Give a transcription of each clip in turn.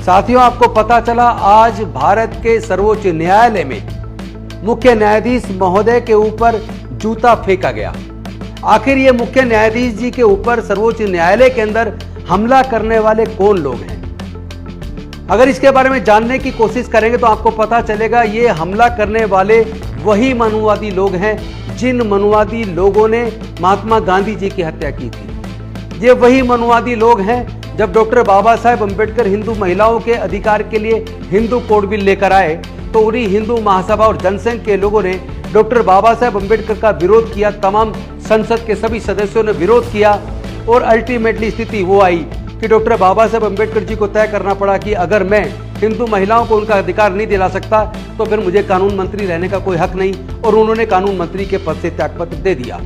साथियों, आपको पता चला आज भारत के सर्वोच्च न्यायालय में मुख्य न्यायाधीश महोदय के ऊपर जूता फेंका गया। आखिर ये मुख्य न्यायाधीश जी के ऊपर सर्वोच्च न्यायालय के अंदर हमला करने वाले कौन लोग हैं? अगर इसके बारे में जानने की कोशिश करेंगे तो आपको पता चलेगा ये हमला करने वाले वही मनुवादी लोग हैं जिन मनुवादी लोगों ने महात्मा गांधी जी की हत्या की थी। ये वही मनुवादी लोग हैं जब डॉक्टर बाबा साहेब अम्बेडकर हिंदू महिलाओं के अधिकार के लिए हिंदू कोड बिल लेकर आए तो उन्हीं हिंदू महासभा और जनसंघ के लोगों ने डॉक्टर बाबा साहेब अम्बेडकर का विरोध किया। तमाम संसद के सभी सदस्यों ने विरोध किया और अल्टीमेटली स्थिति वो आई कि डॉक्टर बाबा साहेब अम्बेडकर जी को तय करना पड़ा कि अगर मैं हिंदू महिलाओं को उनका अधिकार नहीं दिला सकता तो फिर मुझे कानून मंत्री रहने का कोई हक नहीं, और उन्होंने कानून मंत्री के पद से त्यागपत्र दे दिया।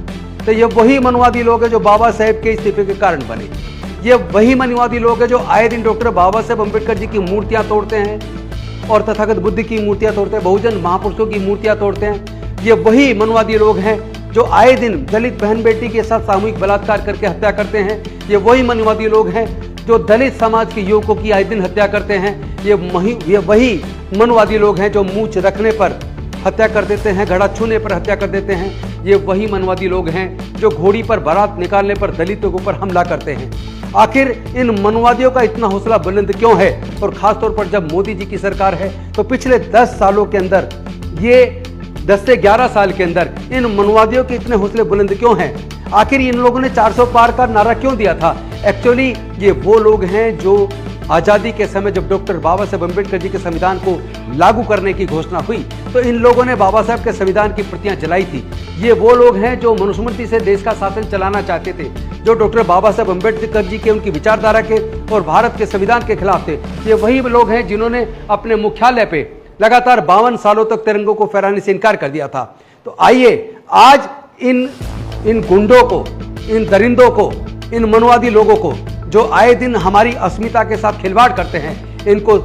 तो ये वही मनुवादी लोग हैं जो बाबा साहेब के इस्तीफे के कारण बने। ये वही मनुवादी लोग हैं जो आए दिन डॉक्टर बाबा साहेब अम्बेडकर जी की मूर्तियां तोड़ते हैं और तथागत बुद्ध की मूर्तियां तोड़ते हैं, बहुजन महापुरुषों की मूर्तियां तोड़ते हैं। ये वही मनुवादी लोग हैं जो आए दिन दलित बहन बेटी के साथ सामूहिक बलात्कार करके हत्या करते हैं। ये वही मनुवादी लोग हैं जो दलित समाज के युवकों की आए दिन हत्या करते हैं। ये वही मनुवादी लोग हैं जो मूंछ रखने पर हत्या कर देते हैं, घड़ा छूने पर हत्या कर देते हैं। ये वही मनुवादी लोग हैं जो घोड़ी पर बारात निकालने पर दलितों के ऊपर हमला करते हैं। आखिर इन मनुवादियों का इतना हौसला बुलंद क्यों है? और खासतौर पर जब मोदी जी की सरकार है तो पिछले 10 सालों के अंदर, ये 10 से 11 साल के अंदर इन मनुवादियों के इतने हौसले बुलंद क्यों हैं? आखिर इन लोगों ने 400 पार का नारा क्यों दिया था? एक्चुअली ये वो लोग हैं जो आज़ादी के समय जब डॉक्टर बाबा साहेब अम्बेडकर जी के संविधान को लागू करने की घोषणा हुई तो इन लोगों ने बाबा साहेब के संविधान की प्रतियां जलाई थी। ये वो लोग हैं जो मनुस्मृति से देश का शासन चलाना चाहते थे, जो डॉक्टर बाबा साहेब अम्बेडकर जी के उनकी विचारधारा के और भारत के संविधान के खिलाफ थे। ये वही लोग हैं जिन्होंने अपने मुख्यालय पे लगातार 52 सालों तक तिरंगों को फहराने से इनकार कर दिया था। तो आइए आज इन गुंडों को, इन दरिंदों को, इन मनुवादी लोगों को जो आए दिन हमारी अस्मिता के साथ खिलवाड़ करते हैं, इनको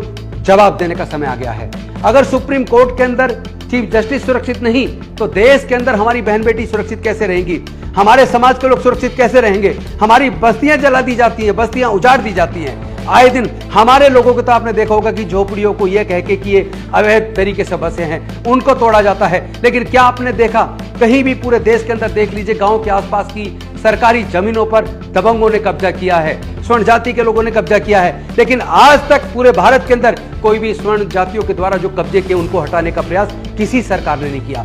जवाब देने का समय आ गया है। अगर सुप्रीम कोर्ट के अंदर चीफ जस्टिस सुरक्षित नहीं तो देश के अंदर हमारी बहन बेटी सुरक्षित कैसे रहेंगी? हमारे समाज के लोग सुरक्षित कैसे रहेंगे? हमारी बस्तियां जला दी जाती हैं, बस्तियां उजाड़ दी जाती हैं। आए दिन हमारे लोगों को तो आपने देखा होगा कि झोपड़ियों को यह कह के कि ये अवैध तरीके से बसे हैं, उनको तोड़ा जाता है। लेकिन क्या आपने देखा कहीं भी पूरे देश के अंदर देख लीजिए, गांव के आसपास की सरकारी जमीनों पर दबंगों ने कब्जा किया है, स्वर्ण जाति के लोगों ने कब्जा किया है। लेकिन आज तक पूरे भारत के अंदर कोई भी स्वर्ण जातियों के द्वारा जो कब्जे किए उनको हटाने का प्रयास किसी सरकार ने नहीं किया।